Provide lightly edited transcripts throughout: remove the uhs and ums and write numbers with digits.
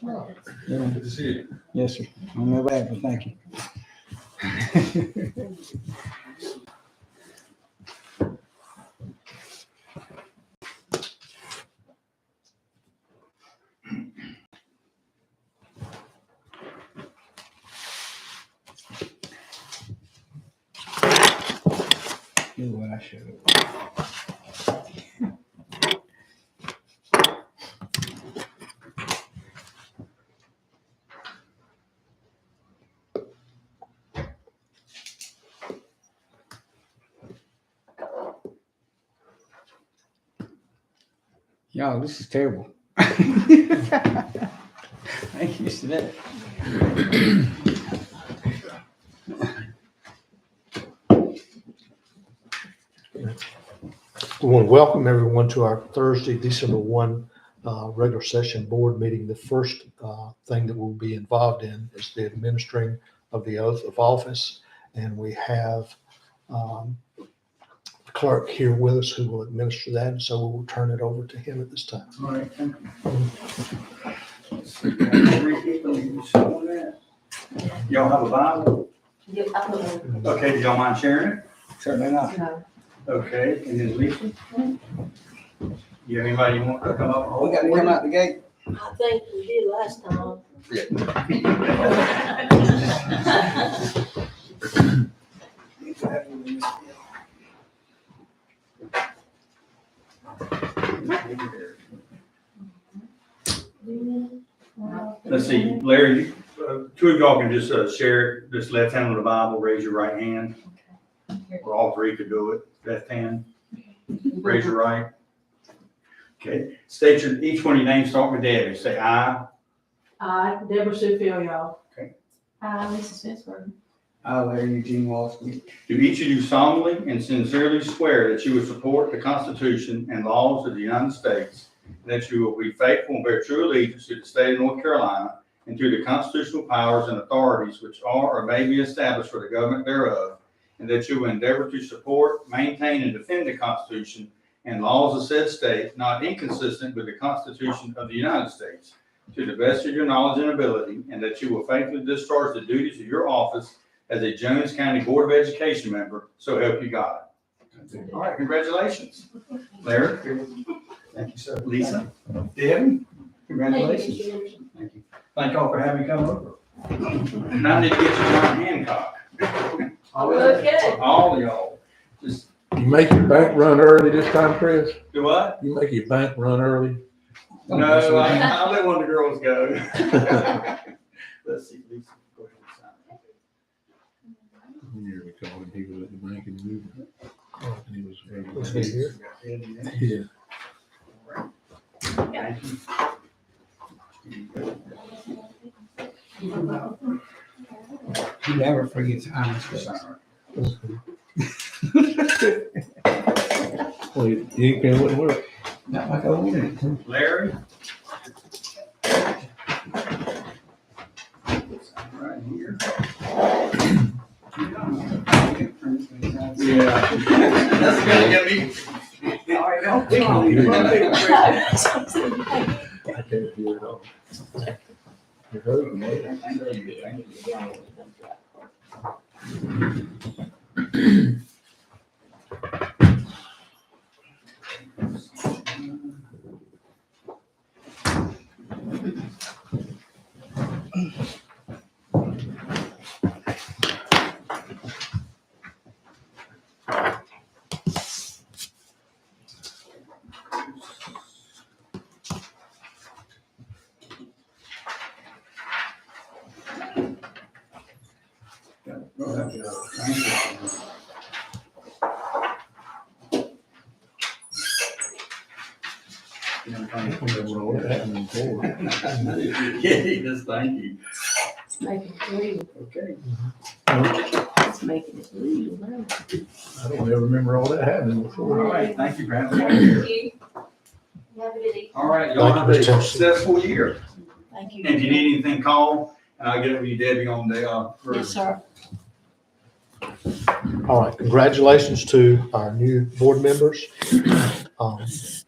Good to see you. Yes, sir. On my way, but thank you. Do what I should have. Y'all, this is terrible. I ain't used to that. We want to welcome everyone to our Thursday, December 1 regular session board meeting. The first thing that we'll be involved in is the administering of the oath of office. And we have the clerk here with us who will administer that. And so we'll turn it over to him at this time. All right, thank you. Y'all have a Bible? Yep, I put one. Okay, do y'all mind sharing it? Certainly not. No. Okay, and then Lisa? You have anybody you want to come up? We got to come out the gate. I think we did last time. Let's see, Larry, two of y'all can just share it, just left hand on the Bible, raise your right hand. Or all three could do it, left hand, raise your right. Okay, state each one of your names, start with Debbie, say I. I, Deborah Sue Field, y'all. Okay. I, Lisa Smithsburg. I, Larry Eugene Walsh-Smith. Do each of you solemnly and sincerely swear that you will support the Constitution and laws of the United States, and that you will be faithful and bear true allegiance to the state of North Carolina and to the constitutional powers and authorities which are or may be established for the government thereof, and that you will endeavor to support, maintain, and defend the Constitution and laws of said state, not inconsistent with the Constitution of the United States, to the best of your knowledge and ability, and that you will faithfully discharge the duties of your office as a Jones County Board of Education member, so help you God. All right, congratulations. Larry? Thank you, sir. Lisa? Debbie? Congratulations. Thank you. Thank y'all for having me come over. Now I need to get you John Hancock. Okay. All of y'all. Just You make your bank run early this time, Chris? do what? You make your bank run early? No, I'll let one of the girls go. Let's see, Lisa, go ahead and sign. You called him, he was at the bank and moved. And he was. Was he here? Yeah. Thank you. He never forgets honest face. Well, you can wouldn't work. Not like I wanted it to. Larry? Right here. Yeah. That's gonna get me. All right, don't I can't hear I I can't hear it all. You heard me. Yeah, just thank you. It's making it legal. Okay. It's making it legal now. I don't ever remember all that happening All before. right, thank you, Brandon. Have a good evening. All right, y'all have a successful year. Thank you. And if you need anything, call, and I'll get it with you, Debbie, on the, Yes, sir. All right, congratulations to our new board members.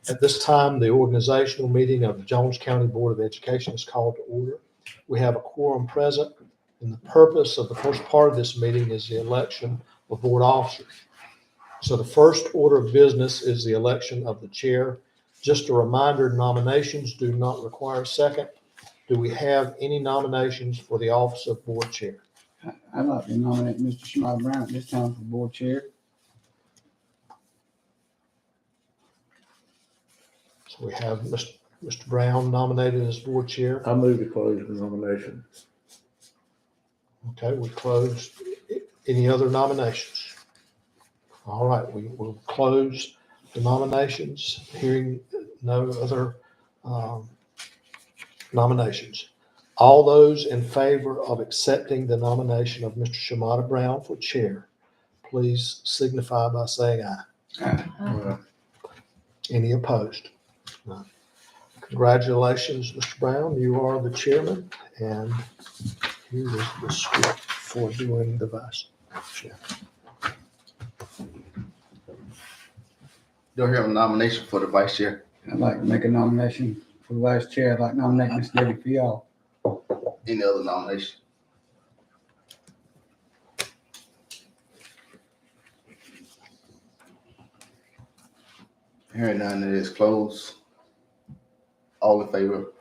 At this time, the organizational meeting of the Jones County Board of Education is called to order. We have a quorum present, and the purpose of the first part of this meeting is the election of board officers. So the first order of business is the election of the chair. Just a reminder, nominations do not require a second. Do we have any nominations for the office of board chair? I'd like to nominate Mr. Shamar Brown at this time for board chair. So we have Mr. Brown nominated as board chair. I move to close the nomination. Okay, we closed. Any other nominations? All right, we will close the nominations, hearing no other nominations. All those in favor of accepting the nomination of Mr. Shamar Brown for chair, please signify by saying aye. Any opposed? None. Congratulations, Mr. Brown. You are the chairman, and here is the script for doing the vice chair. Do I have a nomination for the vice chair? I'd like to make a nomination for the vice chair. I'd like to nominate Ms. Debbie Fial. Any other nomination? Hearing none, it is closed. All in favor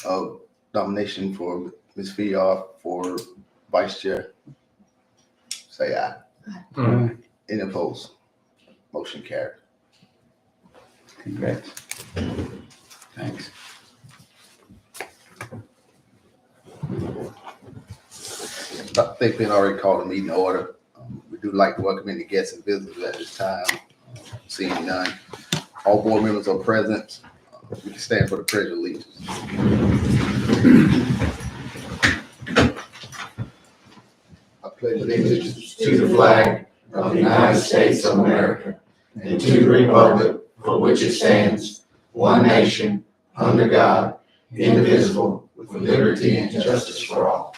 of nomination for Ms. VR for vice chair? Say aye. Any opposed? Motion carried. Congrats. Thanks. I think we had already called the meeting to order. We do like to welcome any guests and visitors at this time. Seeing none. All board members are present. We can stand for the pledge of allegiance. I pledge allegiance to the flag of the United States of America and to the republic for which it stands, one nation, under God, indivisible, with liberty and justice for all.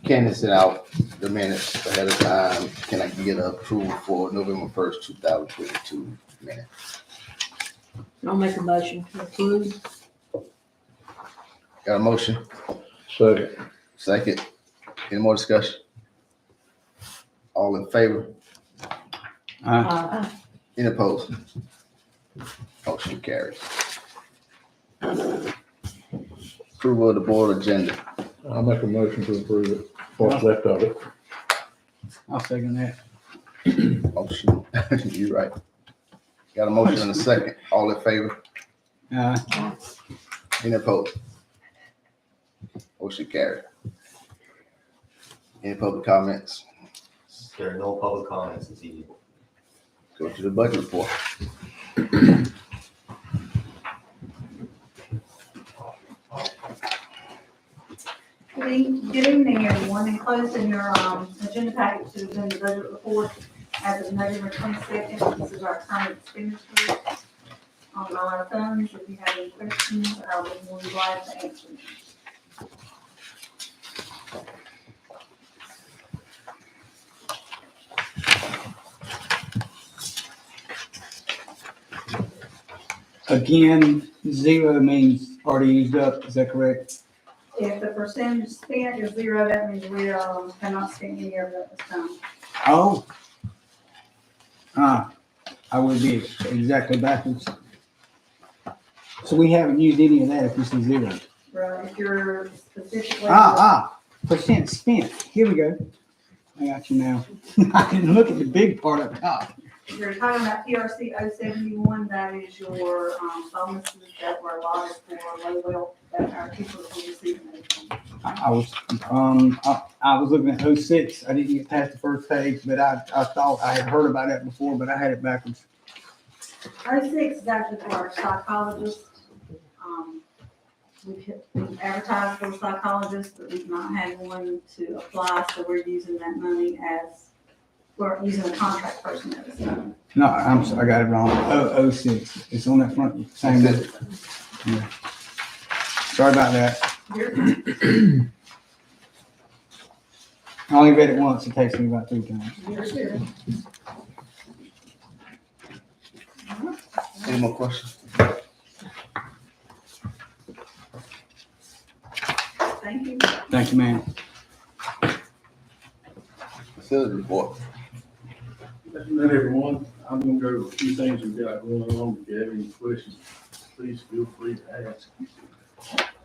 Candace sent out the minutes ahead of time. Can I get approval for November 1st, 2022 minutes? I'll make a motion to approve. Got a motion? Second. Second. Any more discussion? All in favor? Any opposed? Motion carries. Approval of the board agenda. I'll make a motion to approve it, what's left of it. I'll second that. Motion, you're right. Got a motion and a second. All in favor? Any opposed? Motion carried. Any public comments? There are no public comments this evening. Go to the budget report. Good evening, everyone. Enclosed in your agenda package is in the budget report as of November 22nd. This is our current expenditure on our funds. If you have any questions, I'll be more than glad to answer them. Again, zero means already used up. Is that correct? If the percentage spent is zero, that means we cannot spend any of it at this time. Oh. I would be exactly backwards. So we haven't used any of that if this is zero. Right, if you're specifically. Percent spent. Here we go. I got you now. I didn't look at the big part up top. If you're talking about PRC 071, that is your bonuses that were allotted for low wealth that our people will receive. I was looking at 06. I didn't get past the first page, but I thought I had heard about it before, but I had it backwards. 06 is actually for our psychologists. We've advertised for psychologists, but we've not had one to apply, so we're using that money we're using a contract person at this time. No, I'm sorry, I got it wrong. 006. It's on that front, same. That's it. Sorry about that. You're- I only read it once. It takes me about 3 times. you're good. Any more questions? Thank you. Thank you, ma'am. Facility report. Good night, everyone. I'm gonna go over a few things we've got going on. If you have any questions, please feel free to ask.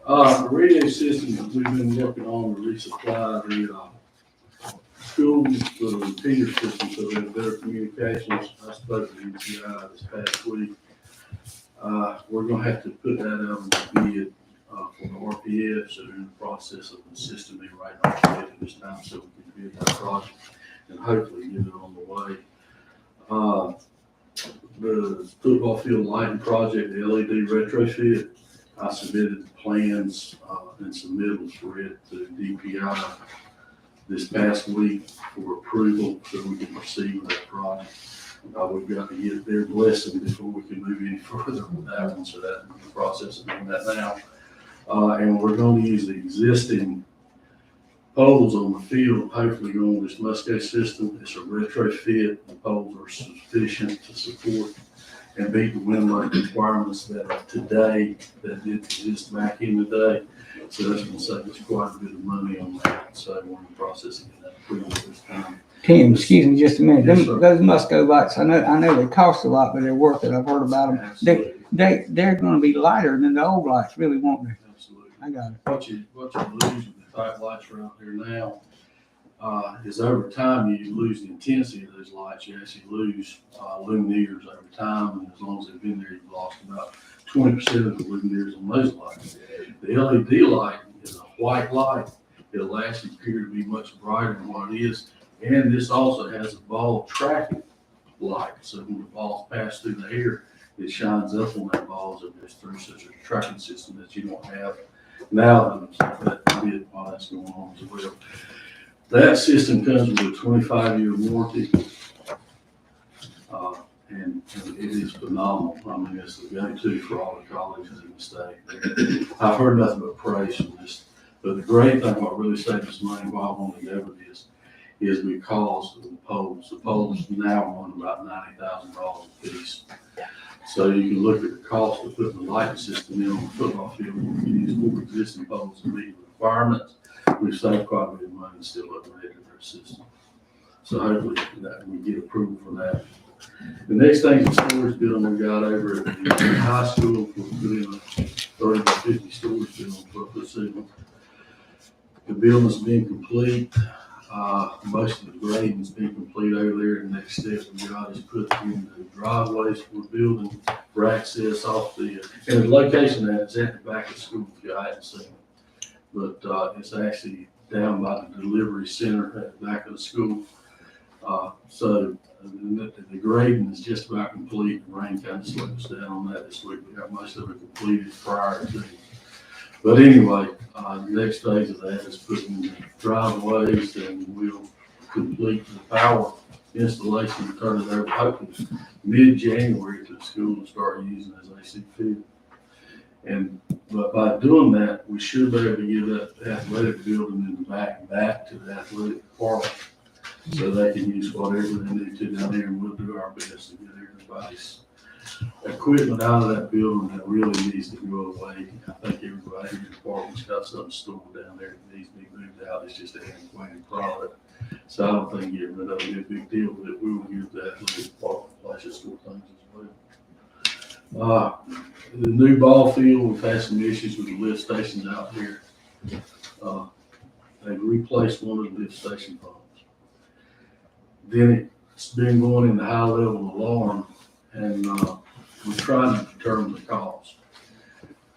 The radio system that we've been working on to resupply the schools for the repeater system so they have better communications. I spoke to UTI this past week. We're gonna have to put that out on the bid for the RPF, so they're in the process of the system being right on the bid at this time, so we can bid that project and hopefully get it on the way. The football field lighting project, the LED retrofit, I submitted the plans and submittals for it to DPI this past week for approval so we can proceed with that project. We've got to get their blessing before we can move any further with that one, so that's in the process of doing that now. And we're going to use the existing poles on the field, hopefully going with this Musco system. It's a retrofit. The poles are sufficient to support and meet the wind load requirements that are today, that didn't exist back in the day. So that's going to save us quite a bit of money on that. So we're in the process of getting that approval this time. Tim, excuse me just a minute. Yes, sir. Those Musco lights, I know they cost a lot, but they're worth it. I've heard about them. Absolutely. They're gonna be lighter than the old lights, really, won't they? Absolutely. I got it. What you lose with the type lights are out there now, is over time, you lose the intensity of those lights. You actually lose, luminaires over time, and as long as they've been there, you've lost about 20% of the luminaires on those lights. The LED light is a white light. It'll actually appear to be much brighter than what it is. And this also has a ball tracking light. So when the balls pass through the air, it shines up on that ball as it goes through. So there's a tracking system that you don't have now that bit while that's going on as well. That system comes with a 25-year warranty. And it is phenomenal. I mean, it's the go-to for all the colleges in the state. I've heard nothing but praise from this. But the great thing, what really saves us money while I want to go with this, is because of the poles. The poles now run about $90,000 a piece. So you can look at the cost of putting the lighting system in on the football field. We can use 4 existing poles to meet the requirements. We've saved quite a bit of money and still upgraded their system. So hopefully that we get approval for that. The next thing is the storage building we got over at the high school. We're putting a 30 by 50 storage building for the ceiling. The building's been complete. Most of the grading's been complete over there. The next step we got is put in the driveways for the building for access off the, and the location that is at the back of the school, if you hadn't seen it. But it's actually down by the delivery center at the back of the school. So the grading is just about complete. The rain kind of slowed us down on that this week. We got most of it completed prior to. But anyway, the next phase of that is putting the driveways, and we'll complete the power installation and turn it over hopefully mid-January to the school and start using it as they see fit. And but by doing that, we should be able to give that athletic building in the back to the athletic department, so they can use whatever they need to down there, and we'll do our best to get everybody's equipment out of that building that really needs to go away. I think everybody in the department's got something stored down there that needs to be moved out. It's just an antiquated product. So I don't think getting rid of it is a big deal, but we will give that to the department places store things as well. The new ball field, we've had some issues with the lift stations out here. They've replaced one of the lift station pumps. Then it's been going in the high level alarm, and we're trying to determine the cost.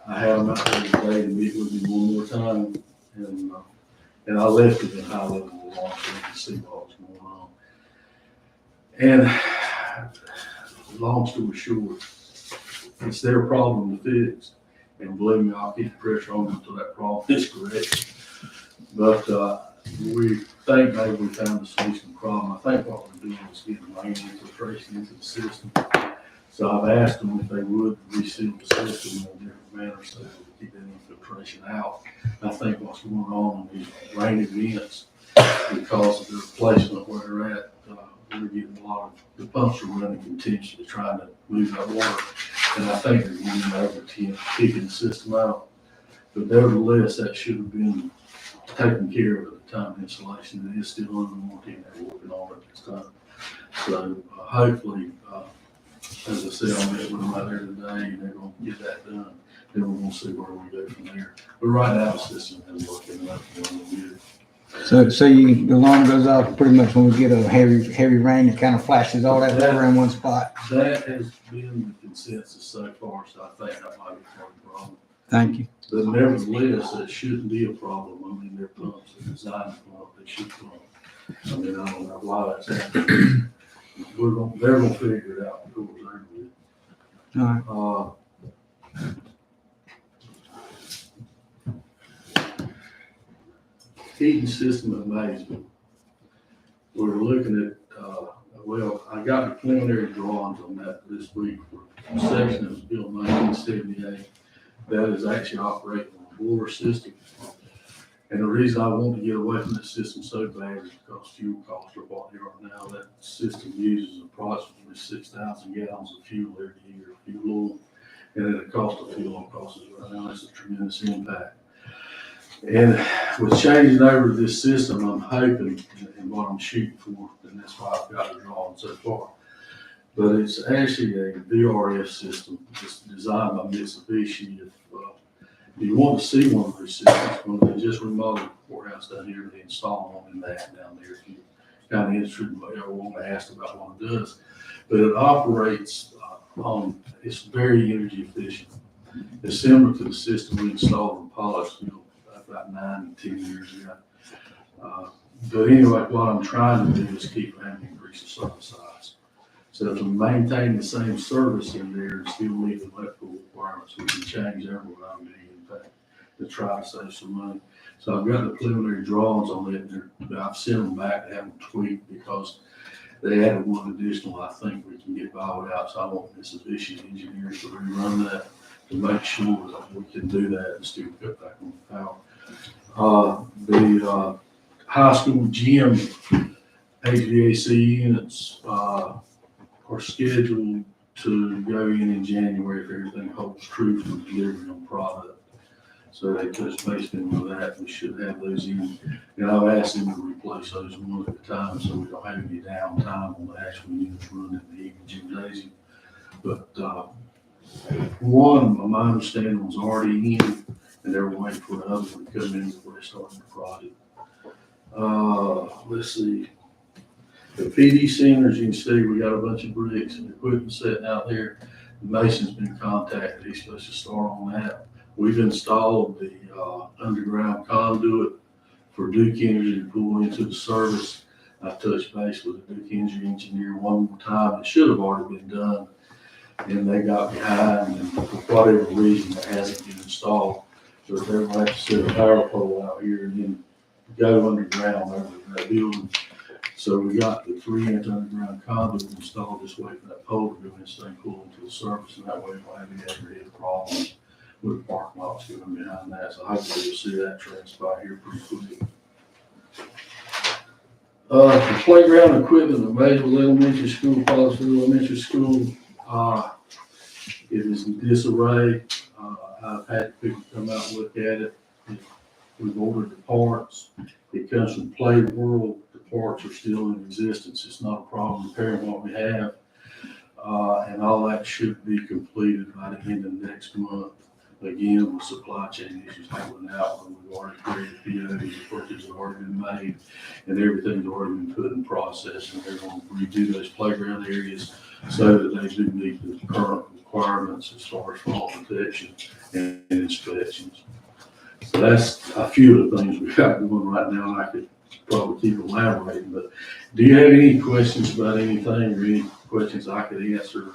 I had them out there today to meet with me one more time, and I left it in high level alarm so you can see what was going on. And long story short, it's their problem to fix. And believe me, I'll keep the pressure on them until that problem is corrected. But we think maybe we found a solution to the problem. I think what we're doing is getting rain into filtration into the system. So I've asked them if they would reseal the system in a different manner so that we keep any filtration out. I think what's going on in these rain events, because of the replacement where they're at, we're getting a lot of, the pumps are running continuously trying to move that water. And I think they're getting over keeping the system out. But nevertheless, that should have been taken care of at the time of installation. It is still under warranty and they're working on it this time. So hopefully, as I said, I'll meet with them out there today and they're gonna get that done. Then we're gonna see where we go from there. But right now, the system is working up and good. So the alarm goes off pretty much when we get a heavy rain, it kind of flashes all that water in one spot. That has been the consensus so far, so I think that might be part of the problem. Thank you. But nevertheless, it shouldn't be a problem. I mean, their pumps are designed to pump, they should pump. I mean, I don't know why that's happening. They're gonna figure it out before it's over with. All right. Heating system amazement. We're looking at, well, I got the preliminary drawings on that this week for a section that was built in 1978 that is actually operating on a boiler system. And the reason I want to get away from this system so bad is because fuel costs are what they are now. That system uses approximately 6,000 gallons of fuel every year, fuel oil. And then the cost of fuel costs right now, that's a tremendous impact. And with changing over to this system, I'm hoping, and what I'm shooting for, and that's why I've got it drawn so far. But it's actually a VRF system. It's designed by Mitsubishi. If you want to see one of these systems, when they just remodeled the courthouse down here, they installed one in that down there. If you kind of interested in what want to ask about what it does. But it operates it's very energy efficient. It's similar to the system we installed in Pollocksville about 9 to 10 years ago. But anyway, what I'm trying to do is keep having to increase the service size. So to maintain the same service in there and still meet the electrical requirements, we can change every around me, in fact, to try to save some money. So I've got the preliminary drawings on it, and I've sent them back to have them tweaked because they added one additional. I think we can get by without, so I want Mitsubishi engineers to rerun that to make sure that we can do that and still cut back on the power. The high school gym HVAC units are scheduled to go in January if everything holds true for delivery on product. So they touch base with that. We should have those in. And I've asked them to replace those one at a time so we don't have any downtime on the actual units running in the evening gymnasium. But one, my understanding, was already in, and they're waiting for another one to come in before they start the project. Let's see. The PD centers, you can see we got a bunch of bricks and equipment sitting out there. The mason's been contacted. He's supposed to start on that. We've installed the underground conduit for Duke Energy to pull into the service. I touched base with the Duke Energy engineer one more time. It should have already been done, and they got behind, and for whatever reason, it hasn't been installed. So they're going to have to set a power pole out here and then go underground over that building. So we got the 3-inch underground conduit installed this way for that pole to go in so they pull into the surface, and that way we won't have any overhead problems with the parking lots going behind that. So hopefully you'll see that transpire here pretty quick. The playground equipment at Maysville Elementary School, Pollocksville Elementary School, it is in disarray. I've had people come out and look at it. We've ordered the parts. It comes from Play World. The parts are still in existence. It's not a problem repairing what we have. And all that should be completed by the end of next month. Again, with supply chain issues holding out, when we've already created POs, the purchases have already been made, and everything's already been put in process, and they're going to redo those playground areas so that they do meet the current requirements as far as fall protection and inspections. So that's a few of the things we've got going right now, and I could probably keep elaborating, but do you have any questions about anything or any questions I could answer?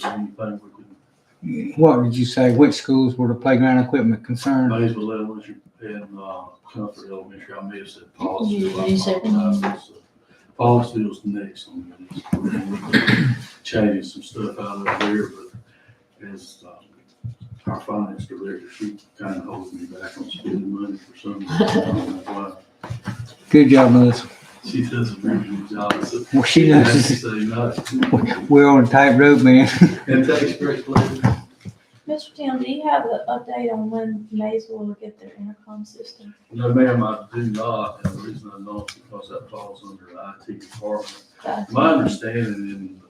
Anything we could? What did you say? Which schools were the playground equipment concerned? Maysville Elementary and Comfort Elementary. I may have said policy. You said- Fogsville's next on the list. We're gonna look at changing some stuff out of there, but as, our finance director, she kind of holds me back on spending money for some reason. I don't know why. Good job, Melissa. She does a very good job. So Well, she I have to knows. say no. We're on a tight road, man. And takes great pleasure. Mr. Tim, do you have an update on when Maysville will get their intercom system? No, ma'am, I do not, and the reason I don't is because that falls under the IT department. My understanding in,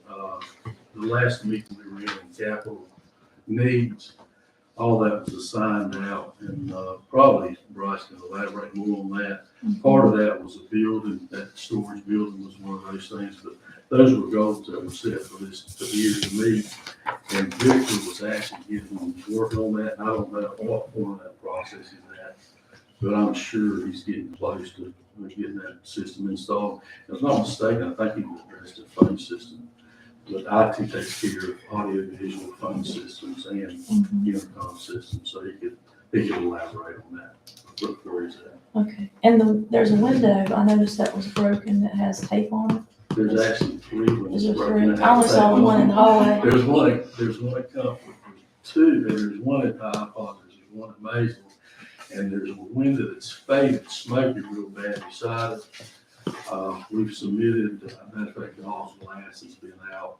the last meeting we were in capital needs, all that was assigned out, and, probably Bryce can elaborate more on that. Part of that was a building, that storage building was one of those things, but those were goals that were set for this, for the year to meet. And Victor was actually working on that, and I don't know what point of that process is at, but I'm sure he's getting close to getting that system installed. If I'm not mistaken, I think he addressed the phone system, but IT takes care of audio visual phone systems and intercom systems, so he could elaborate on that, look where he's at. Okay, and there's a window, I noticed that was broken, that has tape on it. There's actually three Is windows there broken. three? I only saw the one in the hallway. There's one at Comfort, there's two, and there's one at, I apologize, there's one at Maysville, and there's a window that's faded, smoking real bad beside it. We've submitted, matter of fact, all glass has been out.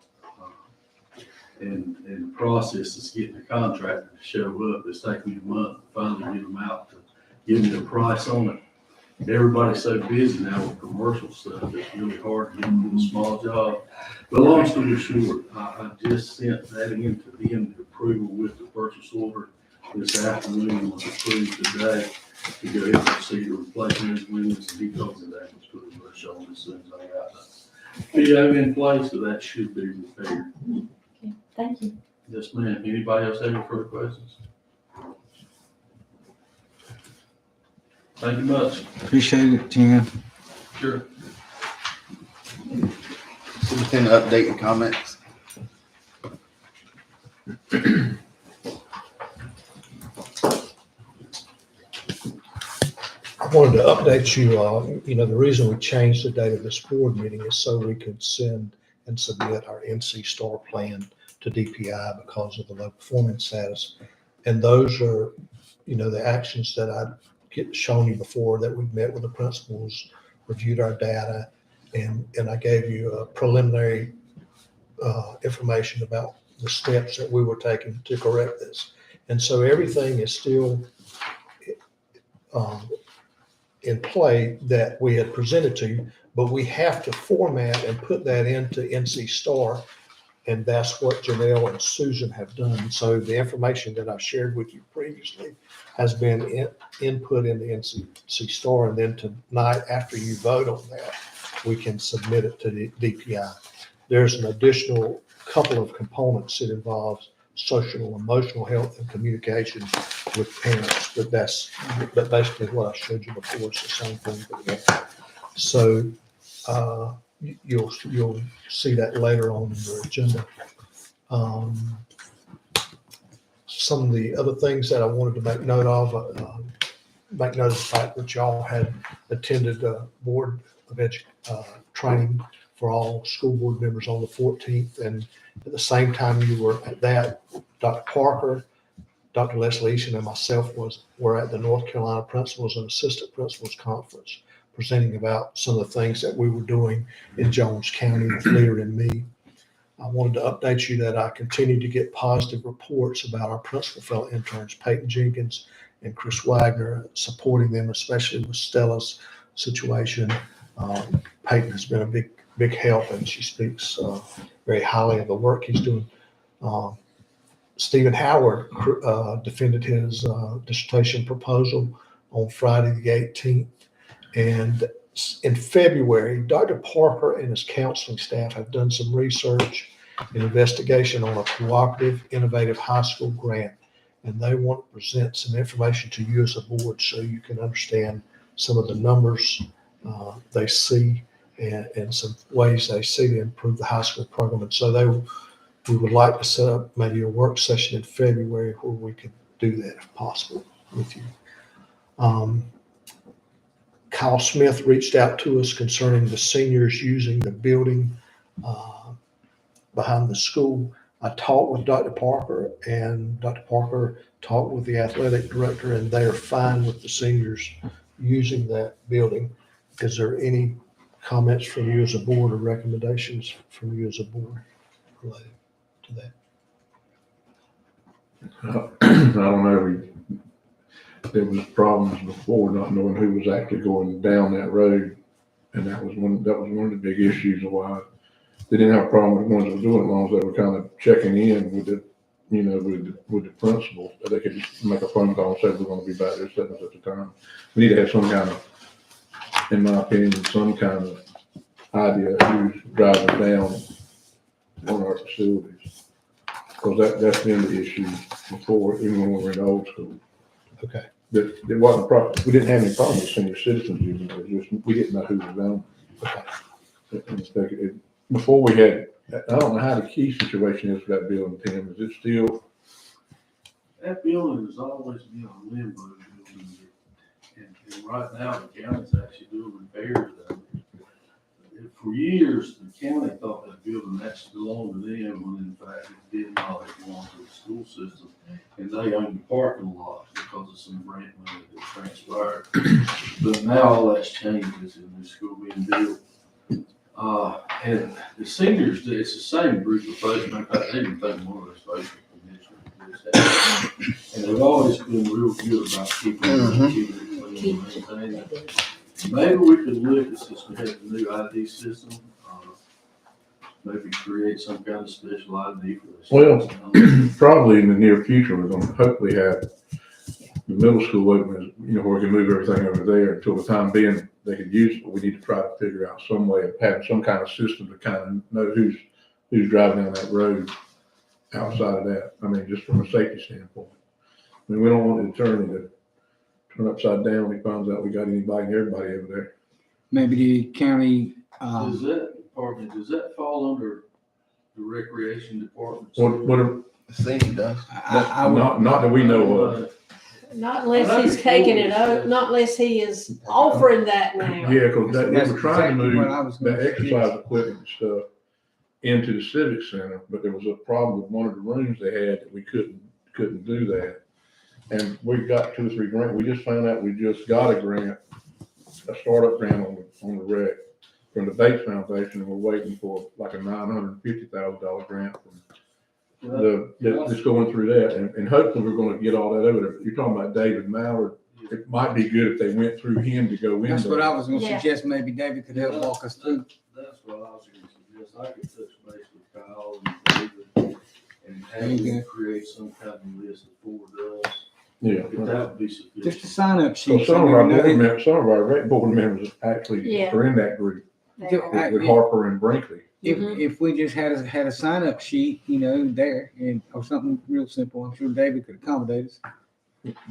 And the process is getting the contractor to show up. It's taking me a month to finally get them out to give me a price on it. Everybody's so busy now with commercial stuff, it's really hard to get them to a small job. But long story short, I just sent that in to them, the approval with the purchase order this afternoon, was approved today to go ahead and proceed to replacing those windows, and he told me that was pretty much on as soon as I got the PO in place, so that should be repaired. Okay, thank you. Yes, ma'am. Anybody else have any further questions? Thank you much. Appreciate it, Tim. Sure. Superintendent update and comments. I wanted to update you, the reason we changed the date of this board meeting is so we could send and submit our NC STAR plan to DPI because of the low performance status. And those are, the actions that I shown you before, that we've met with the principals, reviewed our data, and I gave you a preliminary information about the steps that we were taking to correct this. And so everything is still in play that we had presented to you, but we have to format and put that into NC STAR, and that's what Janelle and Susan have done. So the information that I shared with you previously has been input into NC STAR, and then tonight, after you vote on that, we can submit it to the DPI. There's an additional couple of components that involves social and emotional health and communication with parents, but basically what I showed you before is the same thing. So you'll see that later on in your agenda. Some of the other things that I wanted to make note of, make note of the fact that y'all had attended board of training for all school board members on the 14th, and at the same time you were at that, Dr. Parker, Dr. Leslie Easton, and myself were at the North Carolina Principals and Assistant Principals Conference, presenting about some of the things that we were doing in Jones County with Leader and me. I wanted to update you that I continue to get positive reports about our principal fellow interns, Peyton Jenkins and Chris Wagner, supporting them, especially with Stella's situation. Peyton has been a big help, and she speaks very highly of the work he's doing. Stephen Howard defended his dissertation proposal on Friday the 18th. And in February, Dr. Parker and his counseling staff have done some research and investigation on a cooperative, innovative high school grant. And they want to present some information to you as a board so you can understand some of the numbers they see and some ways they see to improve the high school program. And so we would like to set up maybe a work session in February where we could do that if possible with you. Kyle Smith reached out to us concerning the seniors using the building behind the school. I talked with Dr. Parker, and Dr. Parker talked with the athletic director, and they are fine with the seniors using that building. Is there any comments from you as a board or recommendations from you as a board related to that? I don't know, there was problems before not knowing who was actually going down that road. And that was one of the big issues of why they didn't have a problem with the ones that were doing it, as long as they were kind of checking in with the, you know, with the principal, that they could just make a phone call and say, we're gonna be back there setting us at the time. We need to have some kind of, in my opinion, some kind of idea of who's driving down on our facilities. Because that's been the issue before, even when we were in old school. Okay. That there wasn't a problem, we didn't have any problem with senior citizens using it, it was just, we didn't know who was down. Before we had, I don't know how the key situation is for that building, Tim, is it still? That building has always been a limbo building, and right now, the county's actually doing repairs down there. For years, the county thought that building actually belonged to them, when in fact it did not, it belonged to the school system. And they own the parking lot because of some grant money that transpired. But now all that's changed, there's a new school being built. And the seniors, it's the same group of folks, in fact, they even take one of those folks from commissioner. And they've always been real good about keeping it clean and maintaining it. Maybe we could look at, since we have the new ID system, maybe create some kind of special ID for this. Well, probably in the near future, we're gonna hopefully have the middle school open, you know, where we can move everything over there until the time being they can use it. But we need to try to figure out some way of having some kind of system to kind of know who's driving down that road outside of that. I mean, just from a safety standpoint. I mean, we don't want the attorney to turn upside down when he finds out we got anybody and everybody over there. Maybe the county, Does that department, does that fall under the recreation department? What, The senior does. I would, not that we know of. Not unless he's taking it out, not unless he is offering that now. Yeah, because they That's were trying to exactly what I move was gonna the exercise equipment and stuff into the civic center, but there was a problem with one of the rooms they had that we couldn't do that. And we got 2 or 3 grants. We just found out we just got a grant, a startup grant on the rec from the Bates Foundation, and we're waiting for like a $950,000 grant from that's going through that, and hopefully we're gonna get all that over there. You're talking about David Mallard. It might be good if they went through him to go in. that's what I was gonna Yeah. suggest, maybe David could help walk us through. That's what I was gonna suggest. I could touch base with Kyle and David and have them create some kind of list of 4 does. Yeah. If that would be sufficient. Just a sign up So sheet. some of our rec board members actually Yeah. are in that group They are. with Harper and Brinkley. If we just had a sign up sheet, you know, there and, or something real simple, I'm sure David could accommodate us.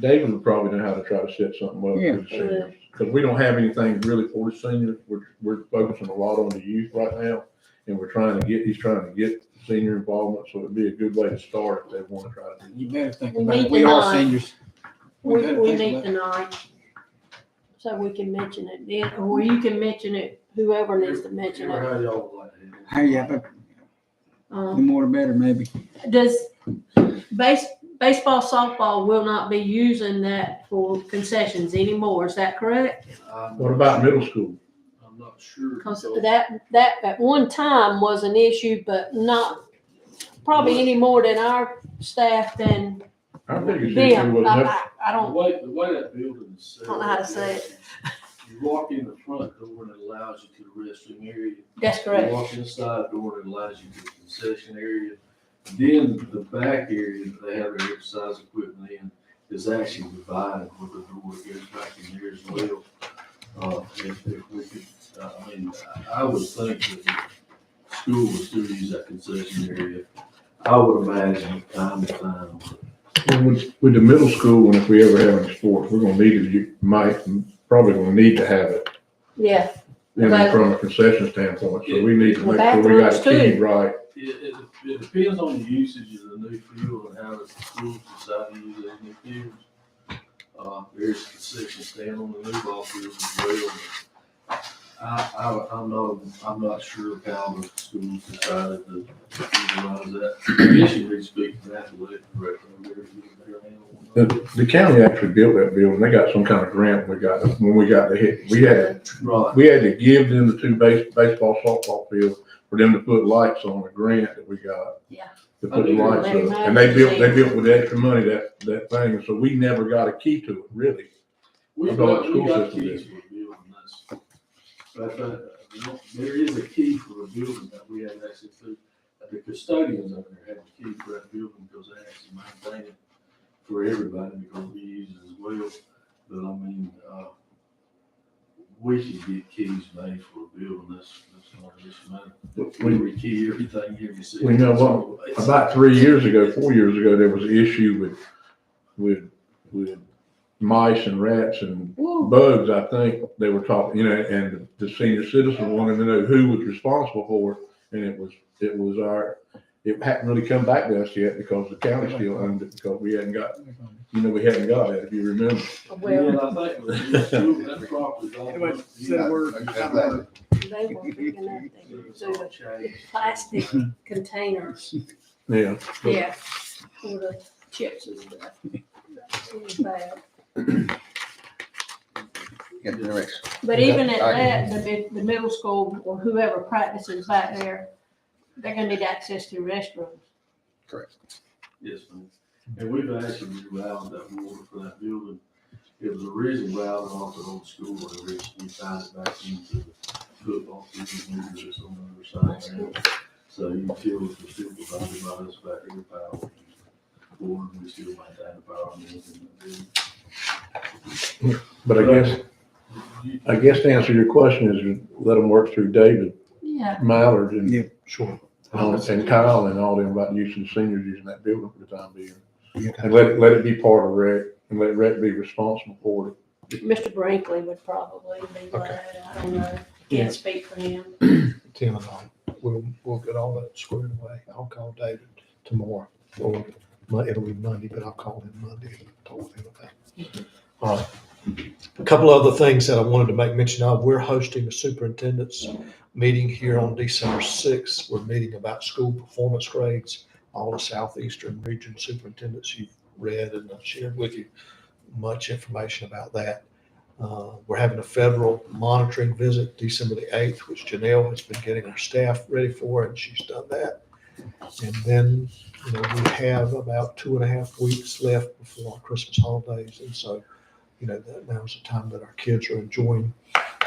David would probably know how to try to set something up Yeah. for the seniors. Because we don't have anything really for the seniors. We're focusing a lot on the youth right now. And he's trying to get senior involvement. So it'd be a good way to start if they want to try to do. You better think We about it. need We the are nine. seniors. We better think meet about the night, so we can mention it then, or you can mention it, whoever needs to mention it. How y'all would like to handle it? Hey, yeah, but the more the better, maybe. Does baseball, softball will not be using that for concessions anymore, is that correct? What about middle school? I'm not sure. Because that at one time was an issue, but not probably any more than our staff than Our biggest issue them. was I The don't, way that building is set I don't know how to say it. You walk in the front door and it allows you to the restroom area. that's You correct. walk inside the door and it allows you to the concession area. Then the back area that they have their exercise equipment in is actually divided with the door that goes back in there as well. If we could, I would think that the school would still use that concession area. I would imagine time to time. with the middle school, and if we ever have any sports, we're gonna need it. You probably gonna need to have it. Yeah, And Right. from a concession standpoint, so we need to Well, make sure we got it bathrooms keyed too. right. It depends on the usage of the new field and how the schools decide to use those new fields. There's concession stand on the new ball field as well. I'm not sure of how the schools decided to utilize that. I guess you need to speak to the athletic director. The county actually built that building. They got some kind of grant when we got the hit. We had to give them the two baseball, softball fields for them to put lights on, a grant that we got. Yeah. To put the lights up. And they built with extra money that thing. And so we never got a key to it, really. We got keys for the building, there is a key for the building that we have access to. The custodians over there have a key for that building because they actually maintain it for everybody because we use it as well. But I mean, we can get keys made for a building, that's not an issue, man. We rekey everything every city. We know what, about 4 years ago, there was an issue with mice and rats and bugs, I think they were talking, and the senior citizen wanted to know who was responsible for it. And it hadn't really come back to us yet because the county still owned it because we hadn't got it, if you remember. Well, I think that property. Anyway, said a word. they were picking up the plastic containers. Yeah. Yeah, for the chips and stuff. It was bad. Get the direction. But even at that, the middle school or whoever practices back there, they're gonna need access to restrooms. Correct. Yes, ma'am. And we've actually rerouted that water for that building. It was originally routed off the old school, and we tied it back into the football field and moved it on the other side now. So utilities were still provided by us back here, power, and we still maintain the power in the building. But I guess to answer your question is let them work through David Yeah. Mallard and Yeah. Sure. and Kyle and all them about using seniors using that building for the time being. Yeah. And let it be part of rec and let rec be responsible for it. Mr. Brinkley would probably be glad, I don't know, Yeah. can't speak for him. Tim and I, we'll get all that squared away. I'll call David tomorrow, or it'll be Monday, but I'll call him Monday and talk to him about it. All right. A couple other things that I wanted to make mention of. We're hosting a superintendent's meeting here on December 6th. We're meeting about school performance grades. All the Southeastern region superintendents you've read and I've shared with you much information about that. We're having a federal monitoring visit December the 8th, which Janelle has been getting our staff ready for, and she's done that. And then, we have about 2.5 weeks left before our Christmas holidays. And so, that now's the time that our kids are enjoying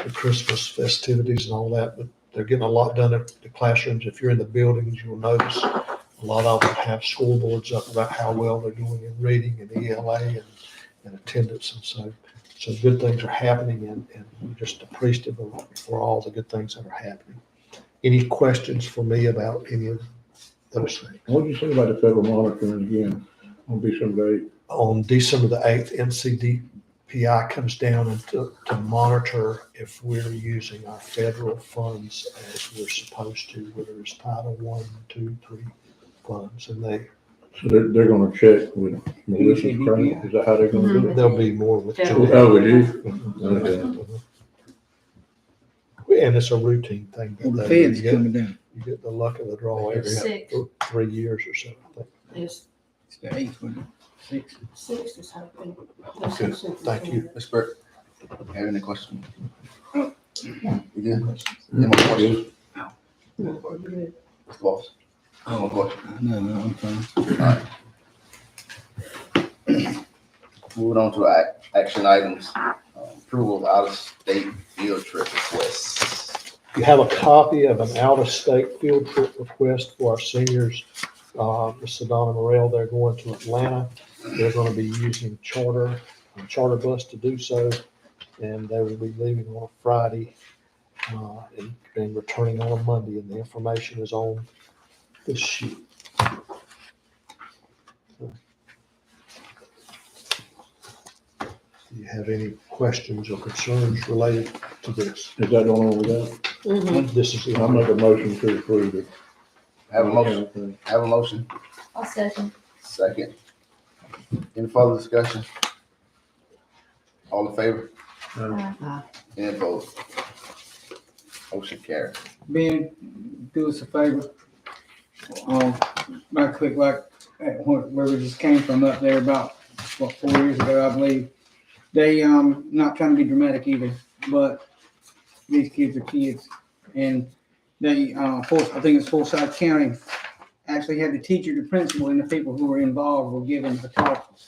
the Christmas festivities and all that, but they're getting a lot done at the classrooms. If you're in the buildings, you'll notice a lot of them have scoreboards up about how well they're doing in reading and ELA and attendance. And so good things are happening, and we're just appreciative for all the good things that are happening. Any questions for me about any of those things? What did you say about the federal monitoring again on December 8th? On December the 8th, NCDPI comes down and to monitor if we're using our federal funds as we're supposed to, whether it's Title I, II, III funds, and So they're gonna check with Melissa's grant, is that how they're gonna do it? there'll be more with Yeah. Joy. Oh, it is? Okay. And it's a routine thing. Well, the that feds you coming down. get the luck of the draw every Six. 3 years or so, I think. There's It's the 8th, wasn't it? 6. 6 is hoping. Okay, thank you. Ms. Burke, have any questions? You good? Any more questions? Mr. Boss? No more questions? No, I'm fine. Moving on to action items. Approval of out-of-state field trip requests. You have a copy of an out-of-state field trip request for our seniors. Ms. Donna Morrell, they're going to Atlanta. They're going to be using a charter bus to do so, and they will be leaving on a Friday and returning on a Monday, and the information is on this sheet. Do you have any questions or concerns related to this? Is that going on with that? Mhm. This is I'll make a motion to approve it. Have a motion? Have a motion? I'll second. Second. Any further discussion? All in favor? Aye. Any opposed? Motion carried. Ben, do us a favor. Right quick, like, where we just came from up there about, 4 years ago, I believe. They, not trying to be dramatic either, but these kids are kids. And they, I think it's Forsyth County, actually had the teacher, the principal, and the people who were involved were given a talk.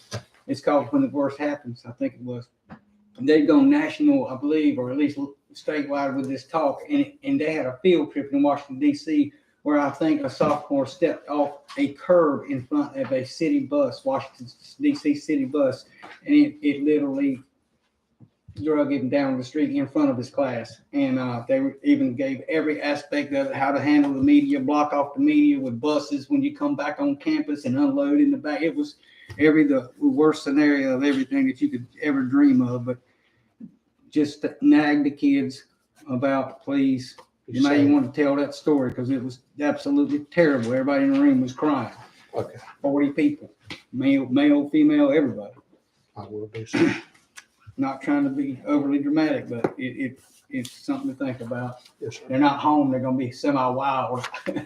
It's called When the Worst Happens, I think it was. And they'd gone national, I believe, or at least statewide with this talk, and they had a field trip in Washington, D.C., where I think a sophomore stepped off a curb in front of a city bus, Washington, D.C. city bus, and it literally drug him down the street in front of his class. And they even gave every aspect of it, how to handle the media, block off the media with buses when you come back on campus and unload in the back. It was the worst scenario of everything that you could ever dream of, but just to nag the kids about, please, you may want to tell that story because it was absolutely terrible. Everybody in the room was crying. Okay, 40 people, male, female, everybody. I will do so. Not trying to be overly dramatic, but it's something to think about. Yes, sir. They're not home. They're going to be semi-wild. Okay.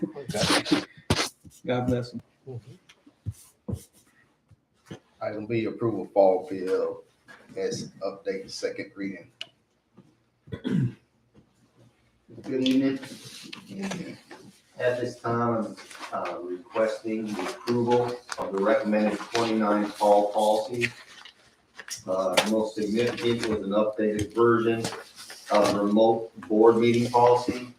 God bless them. Item B, approval of fall bill as update second reading. Good evening. At this time, I'm requesting the approval of the recommended 29 fall policy. Most significant was an updated version of the remote board meeting policy,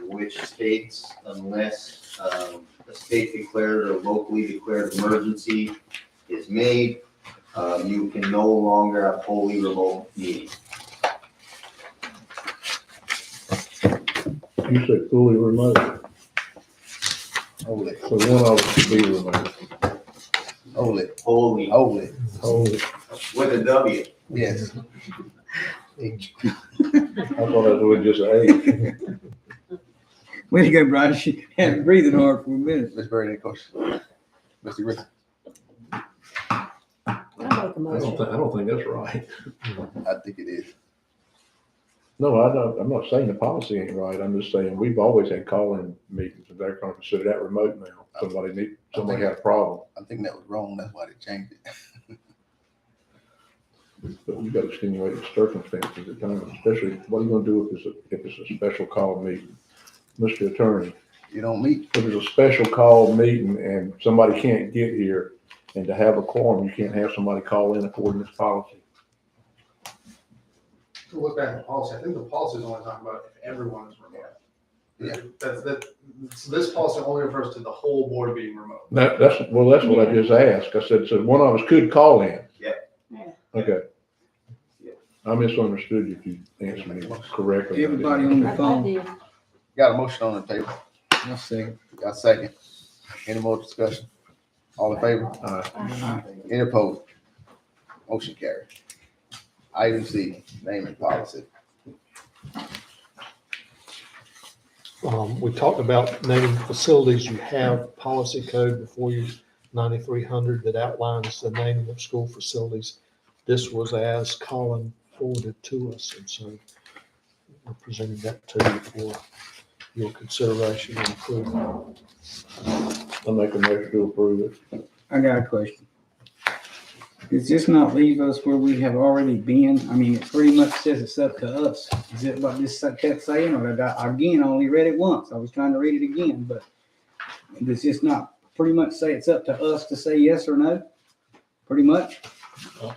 which states unless a state declared or locally declared emergency is made, you can no longer have wholly remote meetings. You said fully remote, Hold it, so one of us should be remote. hold it, Wholly, hold it. with a W. Yes. I thought that was just A. Way to go, Brian. She had breathing hard for a minute. Ms. Bird, any questions? Mr. Griffin? I make a motion. I don't think that's right. I think it is. No, I'm not saying the policy ain't right. I'm just saying we've always had call-in meetings and they're gonna consider that remote now. Somebody had a problem. I think that was wrong. That's why they changed it. But you got extenuating circumstances at times, especially what are you gonna do if it's a special call meeting? Mr. Attorney, You don't meet. if it's a special call meeting and somebody can't get here and to have a quorum, you can't have somebody call in according to this policy. To look back at the policy, I think the policy is only talking about if everyone is remote. Yeah. So this policy only refers to the whole board being remote. That's what I just asked. I said, so one of us could call in. Yeah. Yeah. Okay. Yeah. I misunderstood you if you answered me correctly. Everybody on the I phone. did. Got a motion on the table. I'll second. Got a second. Any more discussion? All in favor? Any opposed? Motion carried. Item C, naming policy. We talked about naming facilities. You have policy code before you, 9300, that outlines the naming of school facilities. This was as Colin forwarded to us, and so we're presenting that to you for your consideration and approval. I'll make a motion to approve it. I got a question. Does this not leave us where we have already been? I mean, it pretty much says it's up to us. Is it what this kept saying, or did I only read it once? I was trying to read it again, but does this not pretty much say it's up to us to say yes or no? Pretty much?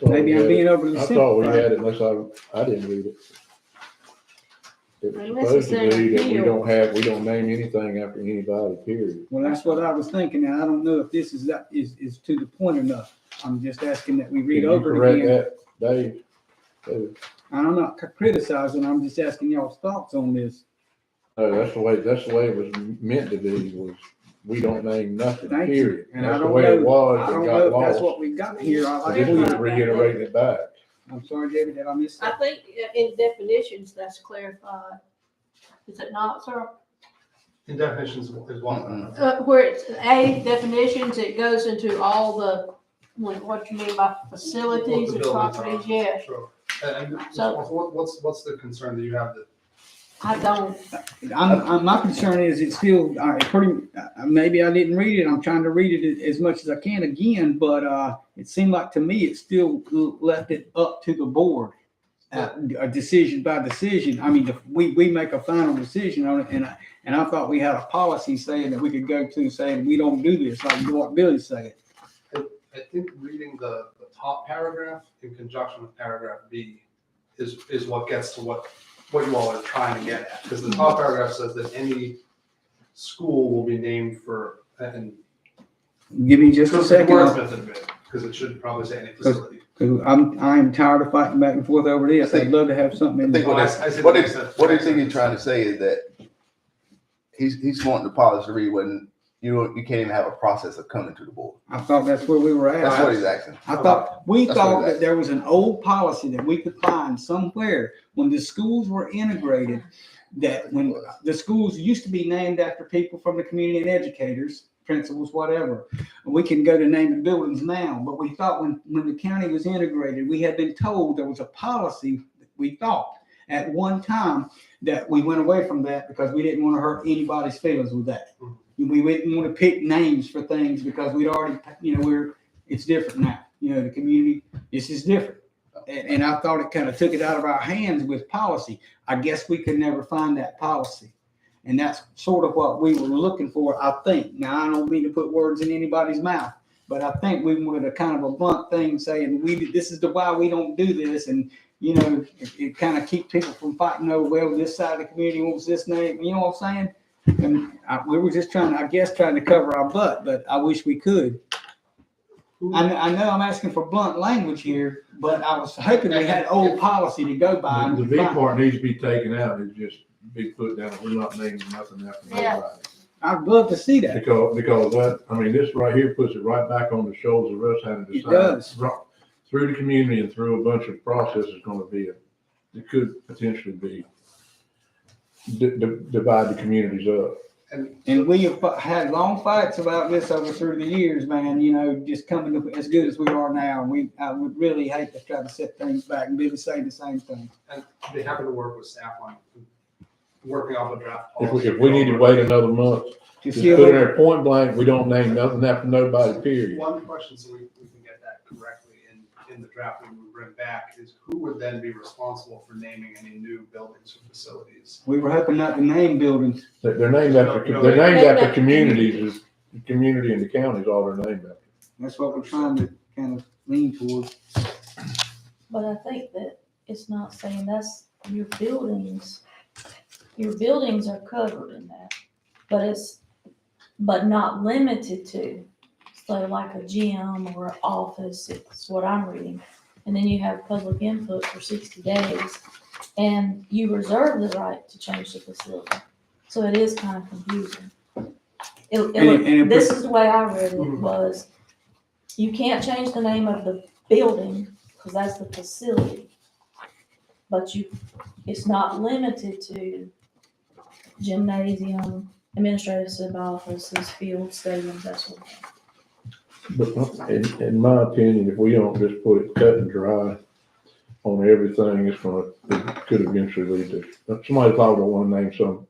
Maybe I'm being overly I thought we simplified. had it unless I didn't read it. It was Unless supposed it's to be in that here. we don't name anything after anybody, period. Well, that's what I was thinking, and I don't know if this is to the point enough. I'm just asking that we read Can you over it correct again. that, Dave? Dave? I'm not criticizing, I'm just asking y'all's thoughts on this. No, that's the way it was meant to be, was we don't name nothing, Thank you. period. And I That's the don't way it know, was, I it don't got know if that's lost. what we got here. I just keep reiterating it back. I'm sorry, Debbie, did I miss I that? think in definitions, that's clarified. Is it not, sir? In definitions is one. Where it's A, definitions, it goes into all the, what you mean by facilities and What the buildings are. properties, yeah. Sure. And So- what's the concern that you have that? I don't, My concern is it's still, maybe I didn't read it. I'm trying to read it as much as I can again, but, it seemed like to me, it still left it up to the board. A decision by decision. I mean, we make a final decision on it, and I thought we had a policy saying that we could go to saying we don't do this, like what Billy said. I think reading the top paragraph in conjunction with paragraph B is what gets to what you all are trying to get at. Because the top paragraph says that any school will be named for, and Give me just a goes to second. wordsmith a bit, because it should probably say any facility. I'm tired of fighting back and forth over this. I'd love to have something I in think there. what I think he's trying to say is that he's wanting the policy to read when you can't even have a process of coming to the board. I thought that's where we were at. That's what he's asking. I thought, we That's what thought it that there was an old policy that we could find somewhere when the schools were integrated, that when the schools used to be named after people from the community and educators, principals, whatever. We can go to naming buildings now, but we thought when the county was integrated, we had been told there was a policy, we thought, at one time, that we went away from that because we didn't want to hurt anybody's feelings with that. We didn't want to pick names for things because we'd already, it's different now. The community, this is different. And I thought it kind of took it out of our hands with policy. I guess we could never find that policy. And that's sort of what we were looking for, I think. Now, I don't mean to put words in anybody's mouth, but I think we wanted a kind of a blunt thing saying, this is the why we don't do this. And, it kind of keeps people from fighting over, well, this side of the community wants this name. You know what I'm saying? And we were just trying to cover our butt, but I wish we could. I know I'm asking for blunt language here, but I was hoping we had old policy to go by. The B part needs to be taken out, and just be put down, we're not naming nothing after Yeah. nobody. I'd love to see that. Because this right here puts it right back on the shoulders of us having to It decide. does. Through the community and through a bunch of processes it could potentially be, divide the communities up. And we have had long fights about this through the years, man, just coming up as good as we are now. I would really hate to try to set things back and Billy saying the same thing. And I'd be happy to work with staff on working off a draft If policy. we need to wait another month, just put in there point blank, we don't name nothing after nobody, period. One question, so we can get that correctly in the draft we would bring back, is who would then be responsible for naming any new buildings or facilities? We were hoping not to name buildings. They're named after communities, the community and the county is all they're named after. That's what we're trying to kind of lean towards. But I think that it's not saying that's your buildings. Your buildings are covered in that, but not limited to. So like a gym or an office, it's what I'm reading. And then you have public input for 60 days and you reserve the right to change the facility. So it is kind of confusing. This is the way I read it was, you can't change the name of the building because that's the facility. But it's not limited to gymnasium, administrative offices, fields, stadiums, that sort of thing. But in my opinion, if we don't just put it cut and dry on everything, it could eventually lead to, somebody probably will want to name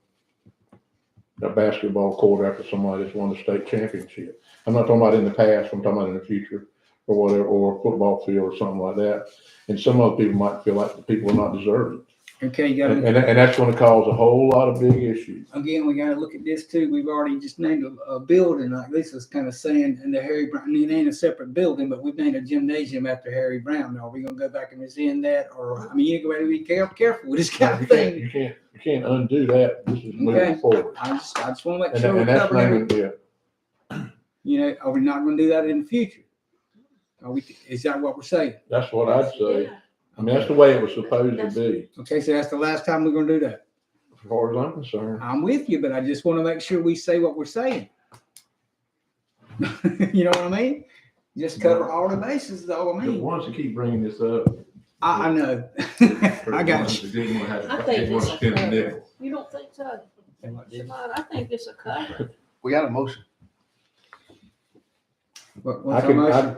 a basketball court after somebody that's won the state championship. I'm not talking about in the past, I'm talking about in the future or whatever, or a football field or something like that. And some other people might feel like the people are not deserving. Okay, you gotta. And that's gonna cause a whole lot of big issues. Again, we gotta look at this too. We've already just named a building, like this is kind of saying, and the Harry Brown, it ain't a separate building, but we've named a gymnasium after Harry Brown. Now, are we gonna go back and rescind that? Or, you gotta be careful with this kind of thing. You can't undo that. This is moving Okay. forward. I just wanna make sure And we're that's covering naming, everything. Are we not gonna do that in the future? Is that what we're saying? that's what I'd say. I mean, that's the way it was supposed to be, Okay, so that's the last time we're gonna do that. as far as I'm concerned. I'm with you, but I just wanna make sure we say what we're saying. You know what I mean? Just cover all the bases, is all I The mean. ones that keep bringing this up. I know. I got you. I think it's a cover. You don't think so? I think it's a cover. We got a motion. What's our motion?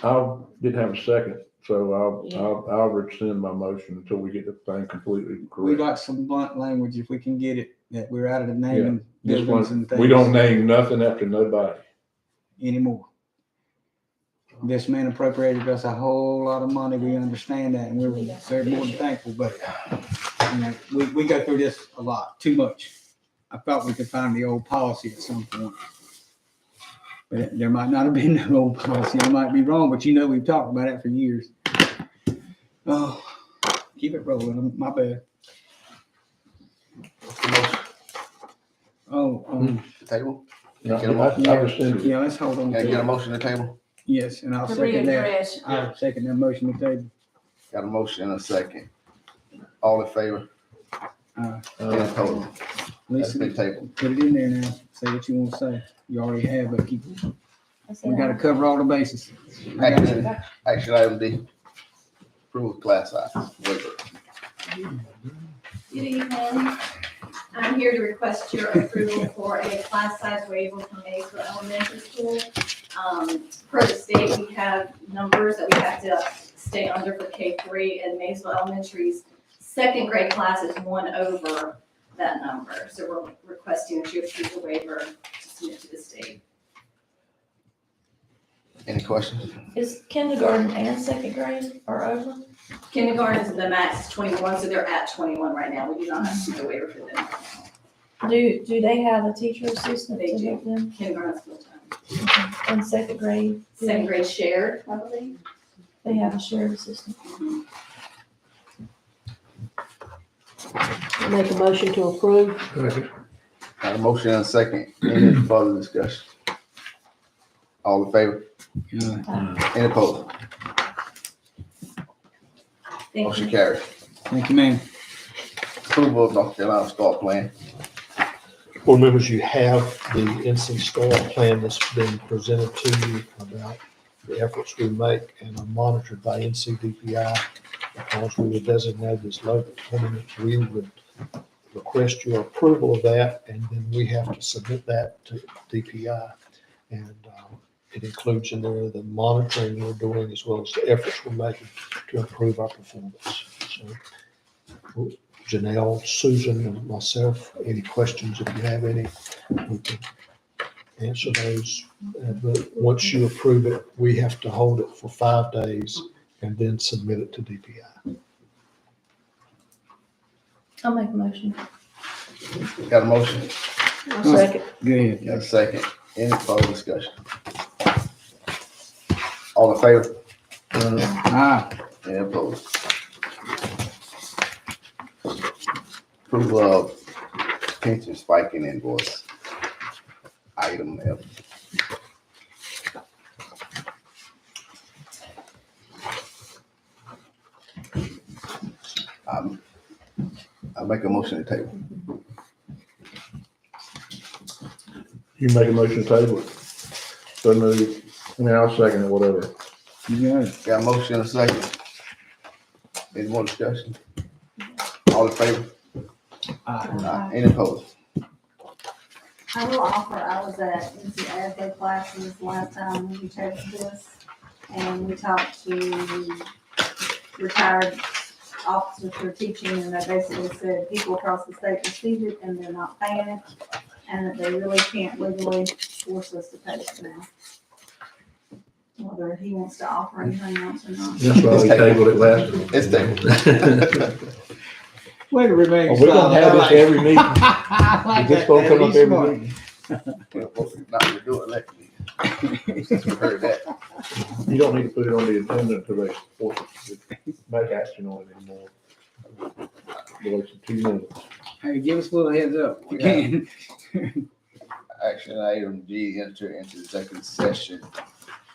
I didn't have a second, So Yeah. I'll rescind my motion until we get the thing completely We correct. got some blunt language if we can get it, that we're out of the Yeah, naming This buildings one, and things. we don't name nothing after nobody. Anymore. This man appropriated us a whole lot of money. We understand that and we're very more than thankful, but you know, we go through this a lot, too much. I thought we could find the old policy at some point. But there might not have been no old policy. I might be wrong, but you know, we've talked about it for years. Oh, keep it rolling. My bad. Oh, Table? No, Get a I rescinded it. yeah, let's hold on. Can I to get a it. motion to table? Yes, and I'll To second that. readdress. I'll second that motion to table. Got a motion and a second. All in favor? Any opposed? That's Lisa, been tabled. put it in there now. Say what you want to say. You already have, but keep, I said, we gotta cover all the bases. I got you. Action item D. Approval of class size waiver. Good evening. I'm here to request your approval for a class size waiver from Maysville Elementary School. Per the state, we have numbers that we have to stay under for K3, and Maysville Elementary's second grade class is one over that number. So we're requesting that you approve the waiver to submit to the state. Any questions? is kindergarten and second grade are over? Kindergarten is the max 21, so they're at 21 right now. We do not have to do a waiver for them. Do they have a teacher assistant They to do. help them? Kindergarten's full time. And second grade? Second grade shared, I believe. They have a shared assistant. Make a motion to approve. Got a motion and a second. Any further discussion? All in favor? Any opposed? Thank Motion you. carried. Thank you, ma'am. Approval of North Carolina STAR plan. Board members, you have the NC STAR plan that's been presented to you about the efforts we make and are monitored by NCDPI. Because we were designated as local government, we would request your approval of that, and then we have to submit that to DPI. And it includes in there the monitoring we're doing as well as the efforts we're making to improve our performance. So Janelle, Susan, and myself, any questions, if you have any, we can answer those. But once you approve it, we have to hold it for 5 days and then submit it to DPI. I'll make a motion. Got a motion? I'll second. Go ahead. Got a second. Any further discussion? All in favor? Any opposed? Approval of pension spiking invoice. Item F. I make a motion to table. You make a motion to table it. So moved. I'll second it, whatever. You got it. Got a motion and a second. Any more discussion? All in favor? Any opposed? I will offer, I was at NC Ed classes last time we tested this, and we talked to retired officers who are teaching, and they basically said people across the state receive it and they're not paying it, and that they really can't legally force us to pay it now. Whether he wants to offer anything else or not. That's why we tabled it last time. It's tabled. Way to remain. We're gonna have this every meeting. I like Is this that. gonna come up He's every smart. meeting? Not to do it lately. Since we heard that. You don't need to put it on the agenda until they force it to make action on it anymore. We're wasting 2 minutes. Hey, give us a little heads up. if You can. Action item G, enter into executive session.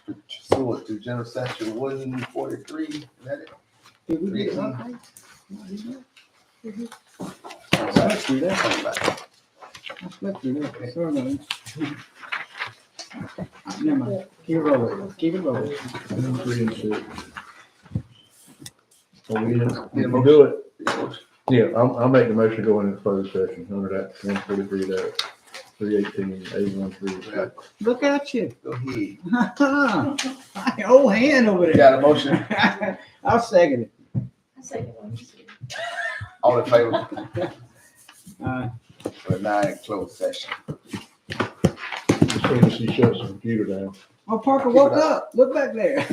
Pursuant to general session 143, is that it? Did we get it? 318? I slept through that. Something like that. I slept through that. Sorry about that. Never mind. Keep it rolling. Keep it rolling. 3 and 6. So we Need a can do it. Yeah, I'll make the motion to go into closed session under that 143 there. 318-813. Look at you. Go ahead. My old hand over You there. got a motion? I'll second it. I second one. All in favor? Uh, We're now in closed session. As soon as he shuts the computer down. oh, Parker woke up. Look back there.